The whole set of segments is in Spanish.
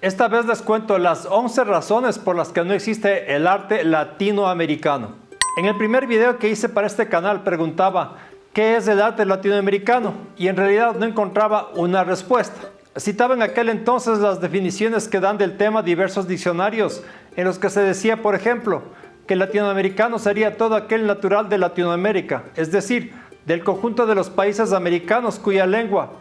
Esta vez les cuento las 11 razones por las que no existe el arte latinoamericano. En el primer video que hice para este canal preguntaba ¿qué es el arte latinoamericano? Y en realidad no encontraba una respuesta. Citaba en aquel entonces las definiciones que dan del tema diversos diccionarios en los que se decía, por ejemplo, que el latinoamericano sería todo aquel natural de Latinoamérica, es decir, del conjunto de los países americanos cuya lengua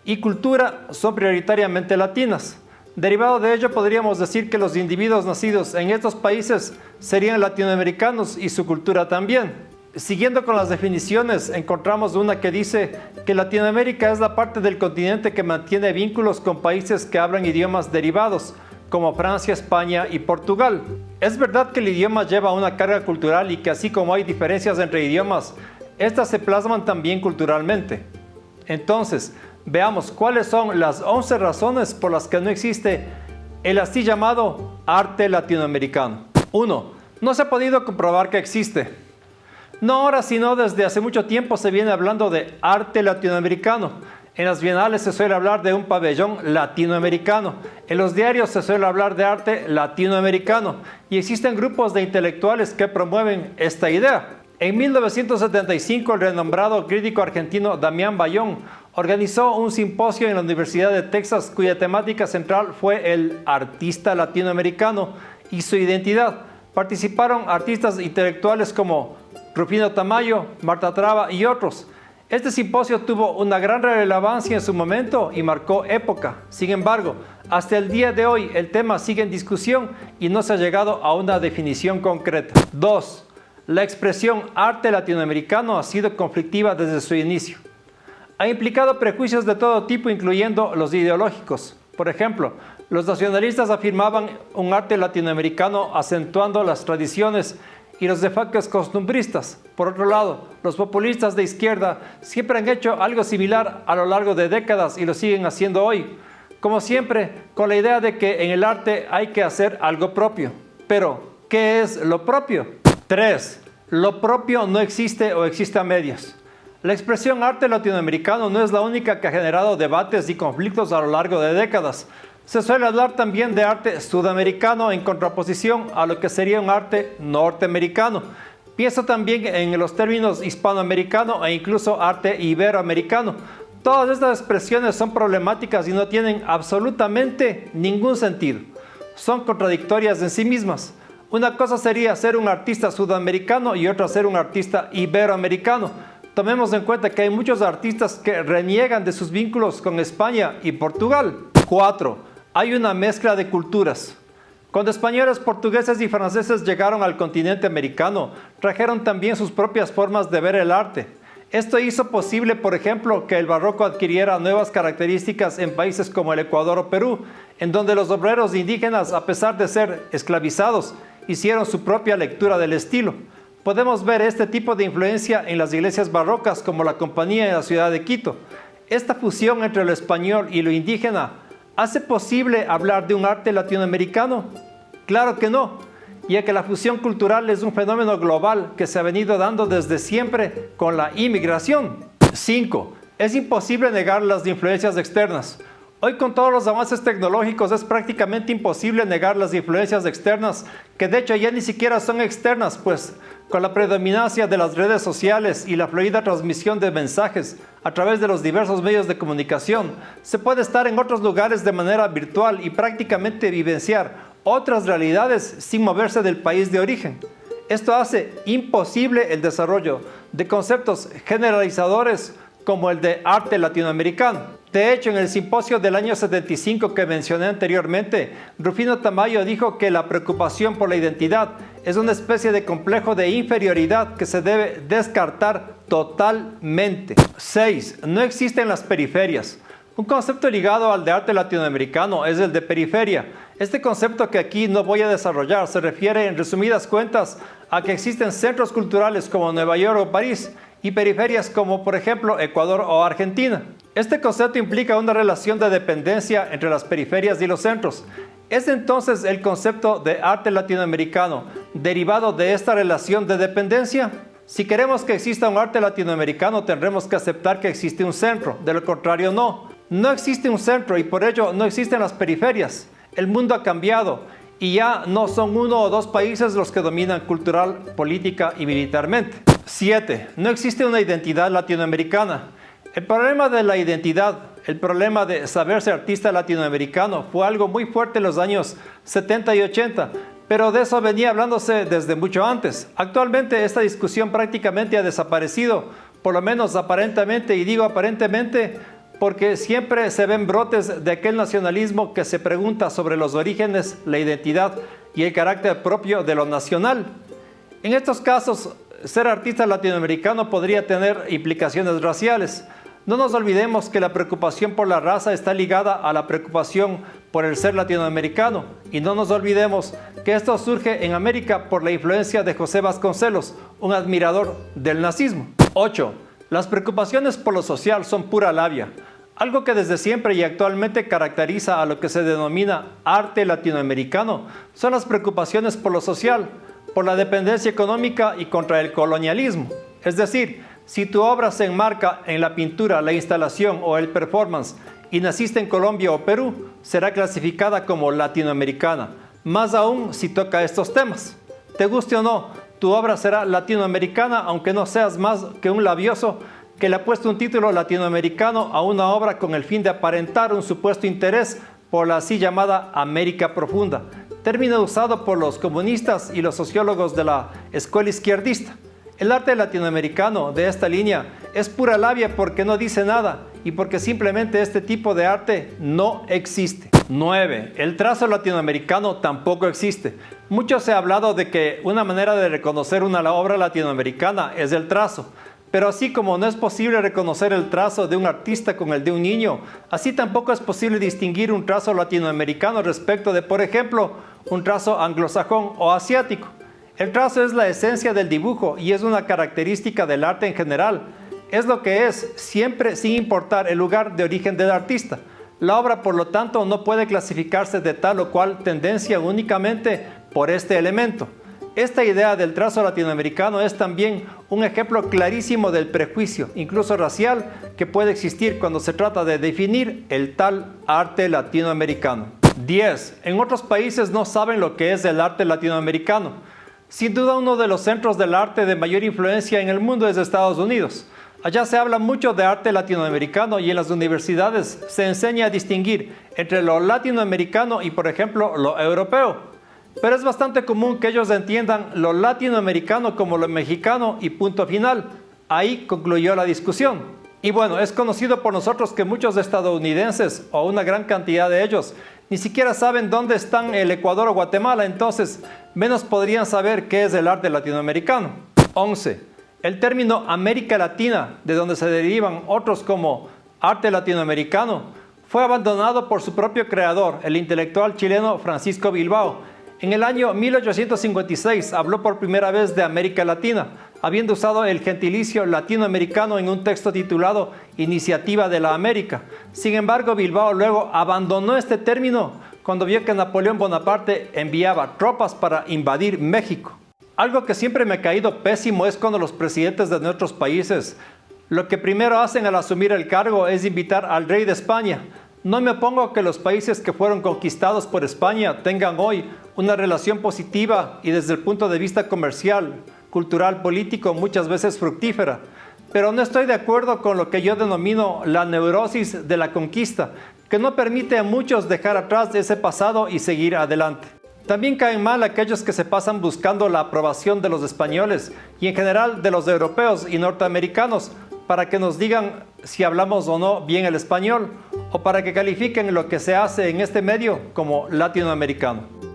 y cultura son prioritariamente latinas. Derivado de ello podríamos decir que los individuos nacidos en estos países serían latinoamericanos y su cultura también. Siguiendo con las definiciones, encontramos una que dice que Latinoamérica es la parte del continente que mantiene vínculos con países que hablan idiomas derivados, como Francia, España y Portugal. Es verdad que el idioma lleva una carga cultural y que así como hay diferencias entre idiomas, estas se plasman también culturalmente. Entonces, veamos cuáles son las 11 razones por las que no existe el así llamado arte latinoamericano. 1. No se ha podido comprobar que existe. No ahora, sino desde hace mucho tiempo se viene hablando de arte latinoamericano. En las bienales se suele hablar de un pabellón latinoamericano. En los diarios se suele hablar de arte latinoamericano. Y existen grupos de intelectuales que promueven esta idea. En 1975, el renombrado crítico argentino Damián Bayón organizó un simposio en la Universidad de Texas cuya temática central fue el artista latinoamericano y su identidad. Participaron artistas intelectuales como Rufino Tamayo, Marta Traba y otros. Este simposio tuvo una gran relevancia en su momento y marcó época. Sin embargo, hasta el día de hoy el tema sigue en discusión y no se ha llegado a una definición concreta. 2. La expresión arte latinoamericano ha sido conflictiva desde su inicio. Ha implicado prejuicios de todo tipo, incluyendo los ideológicos. Por ejemplo, los nacionalistas afirmaban un arte latinoamericano acentuando las tradiciones y los enfoques costumbristas. Por otro lado, los populistas de izquierda siempre han hecho algo similar a lo largo de décadas y lo siguen haciendo hoy, como siempre con la idea de que en el arte hay que hacer algo propio. Pero, ¿qué es lo propio? 3. Lo propio no existe o existe a medias. La expresión arte latinoamericano no es la única que ha generado debates y conflictos a lo largo de décadas. Se suele hablar también de arte sudamericano en contraposición a lo que sería un arte norteamericano. Pienso también en los términos hispanoamericano e incluso arte iberoamericano. Todas estas expresiones son problemáticas y no tienen absolutamente ningún sentido. Son contradictorias en sí mismas. Una cosa sería ser un artista sudamericano y otra ser un artista iberoamericano. Tomemos en cuenta que hay muchos artistas que reniegan de sus vínculos con España y Portugal. 4. Hay una mezcla de culturas. Cuando españoles, portugueses y franceses llegaron al continente americano, trajeron también sus propias formas de ver el arte. Esto hizo posible, por ejemplo, que el barroco adquiriera nuevas características en países como el Ecuador o Perú, en donde los obreros indígenas, a pesar de ser esclavizados, hicieron su propia lectura del estilo. Podemos ver este tipo de influencia en las iglesias barrocas como la Compañía de la ciudad de Quito. Esta fusión entre lo español y lo indígena ¿hace posible hablar de un arte latinoamericano? Claro que no, ya que la fusión cultural es un fenómeno global que se ha venido dando desde siempre con la inmigración. 5. Es imposible negar las influencias externas. Hoy con todos los avances tecnológicos es prácticamente imposible negar las influencias externas, que de hecho ya ni siquiera son externas, pues con la predominancia de las redes sociales y la fluida transmisión de mensajes a través de los diversos medios de comunicación, se puede estar en otros lugares de manera virtual y prácticamente vivenciar otras realidades sin moverse del país de origen. Esto hace imposible el desarrollo de conceptos generalizadores como el de arte latinoamericano. De hecho, en el simposio del año 75 que mencioné anteriormente, Rufino Tamayo dijo que la preocupación por la identidad es una especie de complejo de inferioridad que se debe descartar totalmente. 6. No existen las periferias. Un concepto ligado al de arte latinoamericano es el de periferia. Este concepto que aquí no voy a desarrollar se refiere en resumidas cuentas a que existen centros culturales como Nueva York o París y periferias como por ejemplo Ecuador o Argentina. Este concepto implica una relación de dependencia entre las periferias y los centros. Es entonces el concepto de arte latinoamericano derivado de esta relación de dependencia. Si queremos que exista un arte latinoamericano, tendremos que aceptar que existe un centro. De lo contrario, no. No existe un centro y por ello no existen las periferias. El mundo ha cambiado y ya no son 1 o 2 países los que dominan cultural, política y militarmente. 7. No existe una identidad latinoamericana. El problema de la identidad, el problema de saberse artista latinoamericano fue algo muy fuerte en los años 70 y 80, pero de eso venía hablándose desde mucho antes. Actualmente esta discusión prácticamente ha desaparecido, por lo menos aparentemente, y digo aparentemente porque siempre se ven brotes de aquel nacionalismo que se pregunta sobre los orígenes, la identidad y el carácter propio de lo nacional. En estos casos, ser artista latinoamericano podría tener implicaciones raciales. No nos olvidemos que la preocupación por la raza está ligada a la preocupación por el ser latinoamericano, y no nos olvidemos que esto surge en América por la influencia de José Vasconcelos, un admirador del nazismo. 8. Las preocupaciones por lo social son pura labia. Algo que desde siempre y actualmente caracteriza a lo que se denomina arte latinoamericano son las preocupaciones por lo social, por la dependencia económica y contra el colonialismo. Es decir, si tu obra se enmarca en la pintura, la instalación o el performance y naciste en Colombia o Perú, será clasificada como latinoamericana, más aún si toca estos temas. Te guste o no, tu obra será latinoamericana aunque no seas más que un labioso que le ha puesto un título latinoamericano a una obra con el fin de aparentar un supuesto interés por la así llamada América Profunda, término usado por los comunistas y los sociólogos de la escuela izquierdista. El arte latinoamericano de esta línea es pura labia porque no dice nada y porque simplemente este tipo de arte no existe. 9. El trazo latinoamericano tampoco existe. Mucho se ha hablado de que una manera de reconocer una obra latinoamericana es el trazo. Pero así como no es posible reconocer el trazo de un artista con el de un niño, así tampoco es posible distinguir un trazo latinoamericano respecto de, por ejemplo, un trazo anglosajón o asiático. El trazo es la esencia del dibujo y es una característica del arte en general. Es lo que es, siempre sin importar el lugar de origen del artista. La obra, por lo tanto, no puede clasificarse de tal o cual tendencia únicamente por este elemento. Esta idea del trazo latinoamericano es también un ejemplo clarísimo del prejuicio, incluso racial, que puede existir cuando se trata de definir el tal arte latinoamericano. 10. En otros países no saben lo que es el arte latinoamericano. Sin duda uno de los centros del arte de mayor influencia en el mundo es Estados Unidos. Allá se habla mucho de arte latinoamericano y en las universidades se enseña a distinguir entre lo latinoamericano y, por ejemplo, lo europeo. Pero es bastante común que ellos entiendan lo latinoamericano como lo mexicano y punto final. Ahí concluyó la discusión. Y bueno, es conocido por nosotros que muchos estadounidenses, o una gran cantidad de ellos, ni siquiera saben dónde están el Ecuador o Guatemala, entonces menos podrían saber qué es el arte latinoamericano. 11. El término América Latina, de donde se derivan otros como arte latinoamericano, fue abandonado por su propio creador, el intelectual chileno Francisco Bilbao. En el año 1856 habló por primera vez de América Latina, habiendo usado el gentilicio latinoamericano en un texto titulado Iniciativa de la América. Sin embargo, Bilbao luego abandonó este término cuando vio que Napoleón Bonaparte enviaba tropas para invadir México. Algo que siempre me ha caído pésimo es cuando los presidentes de nuestros países lo que primero hacen al asumir el cargo es invitar al rey de España. No me opongo a que los países que fueron conquistados por España tengan hoy una relación positiva y desde el punto de vista comercial, cultural, político, muchas veces fructífera. Pero no estoy de acuerdo con lo que yo denomino la neurosis de la conquista, que no permite a muchos dejar atrás ese pasado y seguir adelante. También caen mal aquellos que se pasan buscando la aprobación de los españoles y en general de los europeos y norteamericanos para que nos digan si hablamos o no bien el español o para que califiquen lo que se hace en este medio como latinoamericano.